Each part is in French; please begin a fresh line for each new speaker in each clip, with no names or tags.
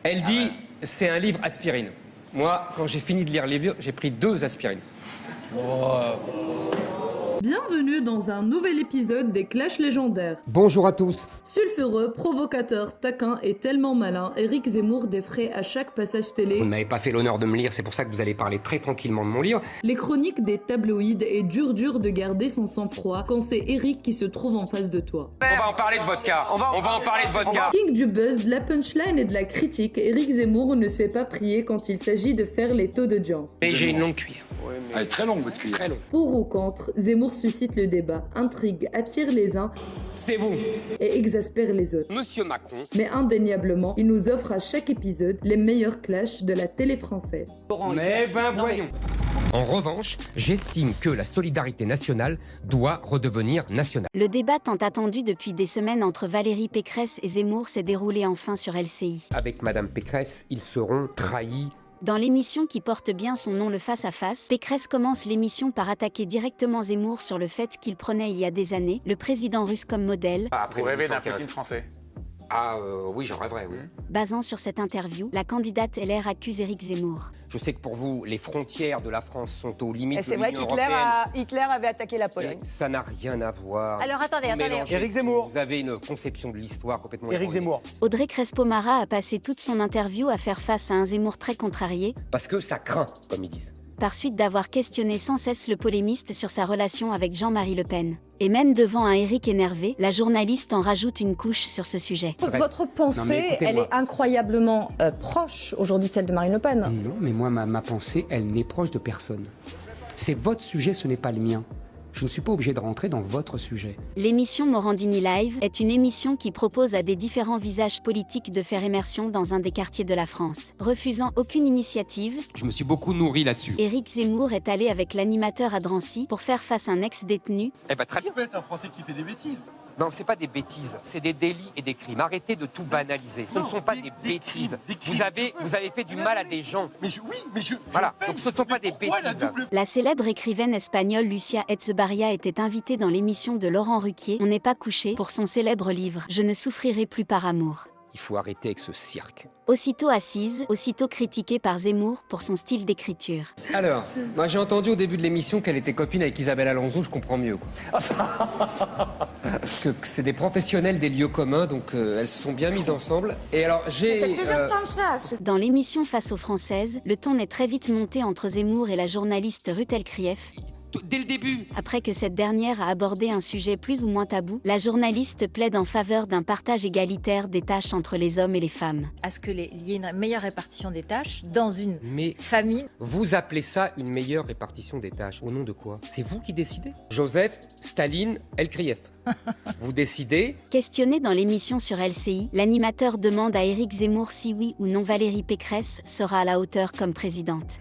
Elle dit, c'est un livre aspirine. Moi, quand j'ai fini de lire les livres, j'ai pris 2 aspirines.
Bienvenue dans un nouvel épisode des Clashs légendaires.
Bonjour à tous.
Sulfureux, provocateur, taquin et tellement malin, Éric Zemmour défraie à chaque passage télé.
Vous ne m'avez pas fait l'honneur de me lire, c'est pour ça que vous allez parler très tranquillement de mon livre.
Les chroniques des tabloïds et dur de garder son sang-froid quand c'est Éric qui se trouve en face de toi.
On va en parler de votre cas. On va en parler de votre cas.
King du buzz, de la punchline et de la critique, Éric Zemmour ne se fait pas prier quand il s'agit de faire les taux d'audience.
Et j'ai une longue cuillère.
Elle est très longue, votre cuillère.
Très longue.
Pour ou contre, Zemmour suscite le débat, intrigue, attire les uns
C'est vous.
et exaspère les autres.
Monsieur Macron.
Mais indéniablement, il nous offre à chaque épisode les meilleurs clashs de la télé française.
Mais ben voyons. En revanche, j'estime que la solidarité nationale doit redevenir nationale.
Le débat tant attendu depuis des semaines entre Valérie Pécresse et Zemmour s'est déroulé enfin sur LCI.
Avec Madame Pécresse, ils seront trahis.
Dans l'émission qui porte bien son nom, le face-à-face, Pécresse commence l'émission par attaquer directement Zemmour sur le fait qu'il prenait il y a des années le président russe comme modèle.
Vous rêvez d'un Poutine français?
Oui, j'en rêverais, oui.
Basant sur cette interview, la candidate LR accuse Éric Zemmour.
Je sais que pour vous, les frontières de la France sont aux limites
Et
de
c'est vrai
l'Union
qu'Hitler
européenne.
avait attaqué la Pologne.
Ça n'a rien à voir.
Alors attendez.
Éric Zemmour.
Vous avez une conception de l'histoire complètement
Éric
erronée.
Zemmour.
Audrey Crespo-Mara a passé toute son interview à faire face à un Zemmour très contrarié,
Parce que ça craint, comme ils disent.
par suite d'avoir questionné sans cesse le polémiste sur sa relation avec Jean-Marie Le Pen. Et même devant un Éric énervé, la journaliste en rajoute une couche sur ce sujet.
Votre pensée, elle est incroyablement proche aujourd'hui de celle de Marine Le Pen.
Non, mais moi, ma pensée, elle n'est proche de personne. C'est votre sujet, ce n'est pas le mien. Je ne suis pas obligé de rentrer dans votre sujet.
L'émission Morandini Live est une émission qui propose à des différents visages politiques de faire immersion dans un des quartiers de la France. Refusant aucune initiative,
Je me suis beaucoup nourri là-dessus.
Éric Zemmour est allé avec l'animateur à Drancy pour faire face à un ex-détenu.
Eh ben, très bien.
peut être un Français qui fait des bêtises.
Non, c'est pas des bêtises, c'est des délits et des crimes. Arrêtez de tout banaliser. Ce ne sont pas des bêtises. Vous avez fait du mal à des gens. Voilà, donc ce ne sont pas des bêtises.
La célèbre écrivaine espagnole Lucia Echevarría était invitée dans l'émission de Laurent Ruquier, On n'est pas couché, pour son célèbre livre Je ne souffrirai plus par amour.
Il faut arrêter avec ce cirque.
Aussitôt assise, aussitôt critiquée par Zemmour pour son style d'écriture.
Alors, moi j'ai entendu au début de l'émission qu'elle était copine avec Isabelle Alonso, je comprends mieux, quoi. Parce que c'est des professionnels des lieux communs, donc elles se sont bien mises ensemble. Et alors j'ai...
comme ça.
Dans l'émission Face aux Françaises, le ton est très vite monté entre Zemmour et la journaliste Ruth Elkrief.
Dès le début.
Après que cette dernière a abordé un sujet plus ou moins tabou, la journaliste plaide en faveur d'un partage égalitaire des tâches entre les hommes et les femmes.
À ce qu'il y ait une meilleure répartition des tâches dans une
Mais
famille.
vous appelez ça une meilleure répartition des tâches. Au nom de quoi? C'est vous qui décidez? Joseph, Staline, Elkrief. Vous décidez?
Questionné dans l'émission sur LCI, l'animateur demande à Éric Zemmour si oui ou non Valérie Pécresse sera à la hauteur comme présidente.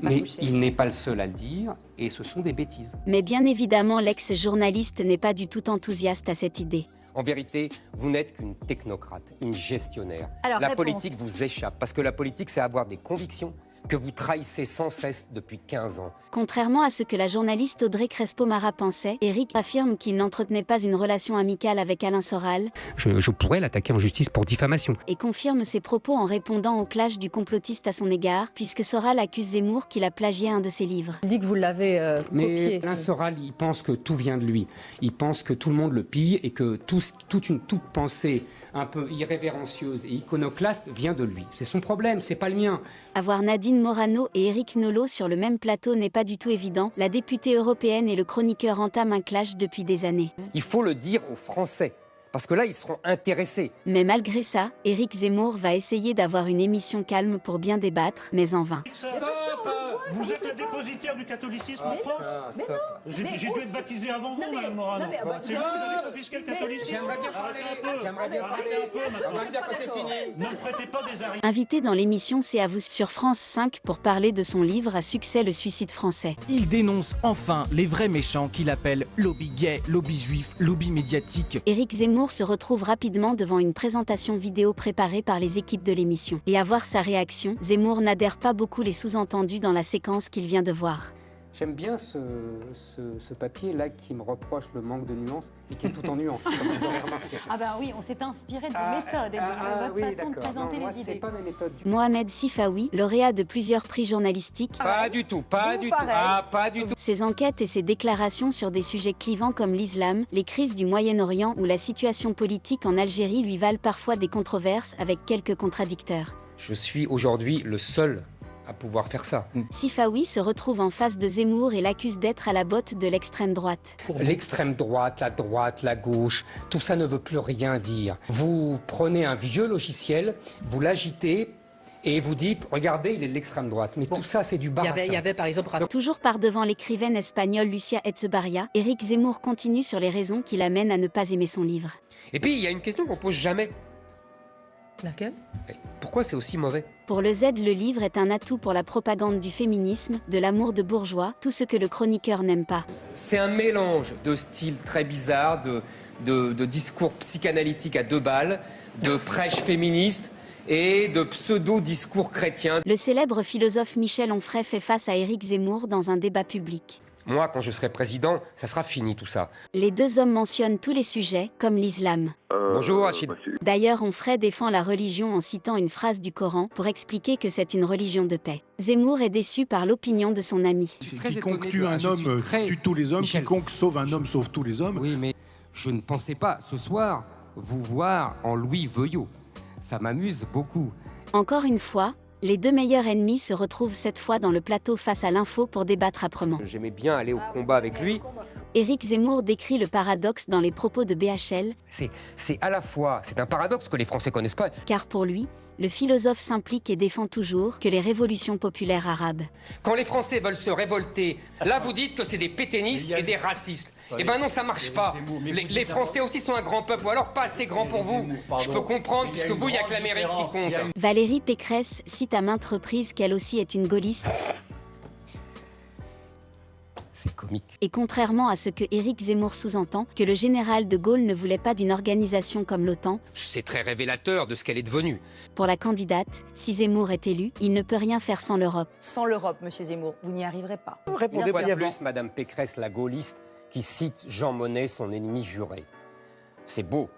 Mais il n'est pas le seul à le dire, et ce sont des bêtises.
Mais bien évidemment, l'ex-journaliste n'est pas du tout enthousiaste à cette idée.
En vérité, vous n'êtes qu'une technocrate, une gestionnaire.
Alors,
la
réponse.
politique vous échappe, parce que la politique, c'est avoir des convictions que vous trahissez sans cesse depuis 15 ans.
Contrairement à ce que la journaliste Audrey Crespo-Mara pensait, Éric affirme qu'il n'entretenait pas une relation amicale avec Alain Soral
Je pourrais l'attaquer en justice pour diffamation.
et confirme ses propos en répondant au clash du complotiste à son égard, puisque Soral accuse Zemmour qu'il a plagié un de ses livres.
Il dit que vous l'avez
Mais
copié.
Alain Soral, il pense que tout vient de lui. Il pense que tout le monde le pille et que toute pensée un peu irrévérencieuse et iconoclaste vient de lui. C'est son problème, c'est pas le mien.
Avoir Nadine Morano et Éric Nolot sur le même plateau n'est pas du tout évident. La députée européenne et le chroniqueur entament un clash depuis des années.
Il faut le dire aux Français, parce que là, ils seront intéressés.
Mais malgré ça, Éric Zemmour va essayer d'avoir une émission calme pour bien débattre, mais en vain.
Vous êtes la dépositaire du catholicisme en France? J'ai dû être baptisé avant vous, Mme Morano. C'est vous qui avez confisqué le catholicisme? Arrêtez un peu. On va me dire que c'est fini. Ne me prêtez pas des arrières.
Invité dans l'émission C'est à vous sur France 5 pour parler de son livre à succès Le suicide français.
Il dénonce enfin les vrais méchants qu'il appelle lobby gay, lobby juif, lobby médiatique.
Éric Zemmour se retrouve rapidement devant une présentation vidéo préparée par les équipes de l'émission. Et à voir sa réaction, Zemmour n'adhère pas beaucoup les sous-entendus dans la séquence qu'il vient de voir.
J'aime bien ce papier-là qui me reproche le manque de nuances et qui est tout en nuances, comme vous aurez remarqué.
Ah ben oui, on s'est inspiré de vos méthodes et de votre façon de présenter
moi,
les idées.
c'est pas mes méthodes du tout.
Mohamed Sifawi, lauréat de plusieurs prix journalistiques.
Pas du tout, pas du tout. Ah, pas du tout.
Ses enquêtes et ses déclarations sur des sujets clivants comme l'islam, les crises du Moyen-Orient ou la situation politique en Algérie lui valent parfois des controverses avec quelques contradicteurs.
Je suis aujourd'hui le seul à pouvoir faire ça.
Sifawi se retrouve en face de Zemmour et l'accuse d'être à la botte de l'extrême droite.
L'extrême droite, la gauche, tout ça ne veut plus rien dire. Vous prenez un vieux logiciel, vous l'agitez et vous dites, regardez, il est de l'extrême droite. Mais tout ça, c'est du baratin.
Il y avait par exemple...
Toujours par devant l'écrivaine espagnole Lucia Echevarría, Éric Zemmour continue sur les raisons qui l'amènent à ne pas aimer son livre.
Et puis, il y a une question qu'on pose jamais.
Laquelle ?
Pourquoi c'est aussi mauvais ?
Pour le Z, le livre est un atout pour la propagande du féminisme, de l'amour de bourgeois, tout ce que le chroniqueur n'aime pas.
C'est un mélange de styles très bizarres, de discours psychanalytiques à 2 balles, de prêches féministes et de pseudo-discours chrétiens.
Le célèbre philosophe Michel Onfray fait face à Éric Zemmour dans un débat public.
Moi, quand je serai président, ça sera fini tout ça.
Les deux hommes mentionnent tous les sujets, comme l'islam.
Bonjour Rachid.
D'ailleurs, Onfray défend la religion en citant une phrase du Coran pour expliquer que c'est une religion de paix. Zemmour est déçu par l'opinion de son ami.
Quiconque tue un homme tue tous les hommes,
Michel.
quiconque sauve un homme sauve tous les hommes.
Oui, mais je ne pensais pas ce soir vous voir en Louis Veuillot. Ça m'amuse beaucoup.
Encore une fois, les deux meilleurs ennemis se retrouvent cette fois dans le plateau face à l'info pour débattre âprement.
J'aimais bien aller au combat avec lui.
Éric Zemmour décrit le paradoxe dans les propos de BHL.
C'est à la fois, c'est un paradoxe que les Français connaissent pas.
Car pour lui, le philosophe s'implique et défend toujours que les révolutions populaires arabes.
Quand les Français veulent se révolter, là vous dites que c'est des pétainistes et des racistes. Eh ben non, ça marche pas. Les Français aussi sont un grand peuple, ou alors pas assez grand pour vous. Je peux comprendre, puisque vous, il n'y a que l'Amérique qui compte.
Valérie Pécresse cite à maintes reprises qu'elle aussi est une gaulliste.
C'est comique.
Et contrairement à ce que Éric Zemmour sous-entend, que le général de Gaulle ne voulait pas d'une organisation comme l'OTAN.
C'est très révélateur de ce qu'elle est devenue.
Pour la candidate, si Zemmour est élu, il ne peut rien faire sans l'Europe.
Sans l'Europe, monsieur Zemmour, vous n'y arriverez pas.
Répondez pas plus, Madame Pécresse, la gaulliste, qui cite Jean Monnet, son ennemi juré. C'est beau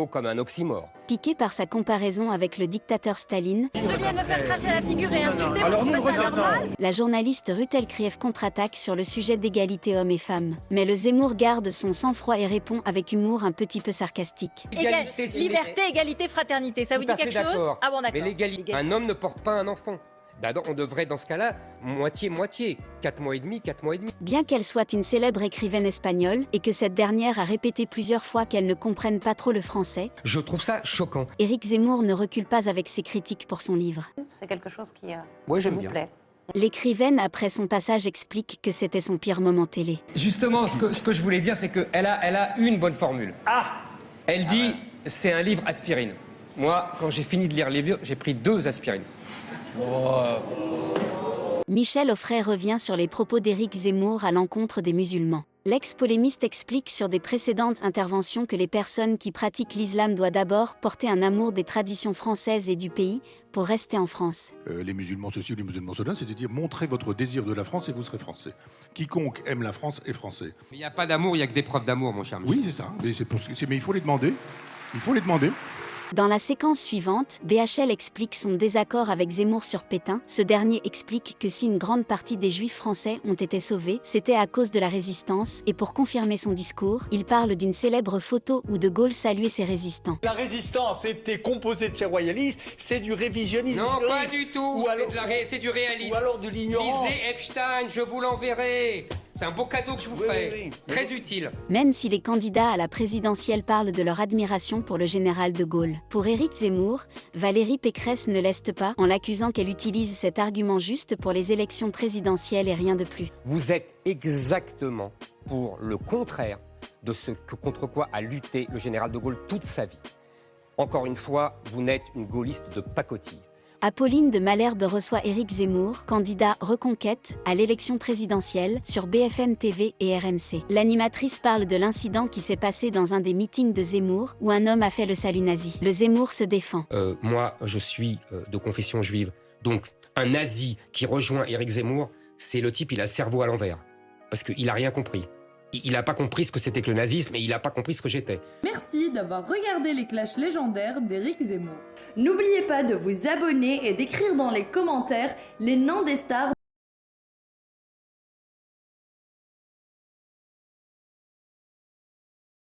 comme un oxymore.
Piqué par sa comparaison avec le dictateur Staline,
Je viens de me faire cracher à la figure et insulter, vous trouvez ça normal ?
la journaliste Ruth Elkrief contre-attaque sur le sujet d'égalité hommes et femmes. Mais le Zemmour garde son sang-froid et répond avec humour un petit peu sarcastique.
Liberté, égalité, fraternité, ça vous dit quelque chose ? Ah bon, d'accord.
Mais l'égalité, un homme ne porte pas un enfant. D'abord, on devrait, dans ce cas-là, moitié-moitié. 4 mois et demi, 4 mois et demi.
Bien qu'elle soit une célèbre écrivaine espagnole et que cette dernière a répété plusieurs fois qu'elle ne comprenne pas trop le français,
je trouve ça choquant.
Éric Zemmour ne recule pas avec ses critiques pour son livre.
C'est quelque chose qui
j'aime
vous
bien.
plaît.
L'écrivaine, après son passage, explique que c'était son pire moment télé.
Justement, ce que je voulais dire, c'est qu'elle a une bonne formule. Elle dit, c'est un livre aspirine. Moi, quand j'ai fini de lire les livres, j'ai pris 2 aspirines.
Michel Onfray revient sur les propos d'Éric Zemmour à l'encontre des musulmans. L'ex-polémiste explique sur des précédentes interventions que les personnes qui pratiquent l'islam doivent d'abord porter un amour des traditions françaises et du pays pour rester en France.
Les musulmans ceci ou les musulmans cela, c'est-à-dire montrez votre désir de la France et vous serez français. Quiconque aime la France est français.
Mais il n'y a pas d'amour, il n'y a que des preuves d'amour, mon cher Michel.
Oui, c'est ça. Mais il faut les demander. Il faut les demander.
Dans la séquence suivante, BHL explique son désaccord avec Zemmour sur Pétain. Ce dernier explique que si une grande partie des Juifs français ont été sauvés, c'était à cause de la résistance. Et pour confirmer son discours, il parle d'une célèbre photo où De Gaulle saluait ses résistants.
La résistance était composée de ces royalistes, c'est du révisionnisme.
Non,
historique.
pas du tout. C'est du réalisme.
Ou alors de l'ignorance.
Lisez Epstein, je vous l'enverrai. C'est un beau cadeau que je vous fais.
Oui.
Très utile.
Même si les candidats à la présidentielle parlent de leur admiration pour le général de Gaulle. Pour Éric Zemmour, Valérie Pécresse ne l'est pas en l'accusant qu'elle utilise cet argument juste pour les élections présidentielles et rien de plus.
Vous êtes exactement pour le contraire de ce contre quoi a lutté le général de Gaulle toute sa vie. Encore une fois, vous n'êtes une gaulliste de pacotille.
Apolline de Malherbe reçoit Éric Zemmour, candidat Reconquête, à l'élection présidentielle, sur BFM TV et RMC. L'animatrice parle de l'incident qui s'est passé dans un des meetings de Zemmour, où un homme a fait le salut nazi. Le Zemmour se défend.
Moi, je suis de confession juive, donc un nazi qui rejoint Éric Zemmour,
c'est le type, il a le cerveau à l'envers. Parce qu'il a rien compris. Il n'a pas compris ce que c'était que le nazisme et il n'a pas compris ce que j'étais.
Merci d'avoir regardé les clashs légendaires d'Éric Zemmour. N'oubliez pas de vous abonner et d'écrire dans les commentaires les noms des stars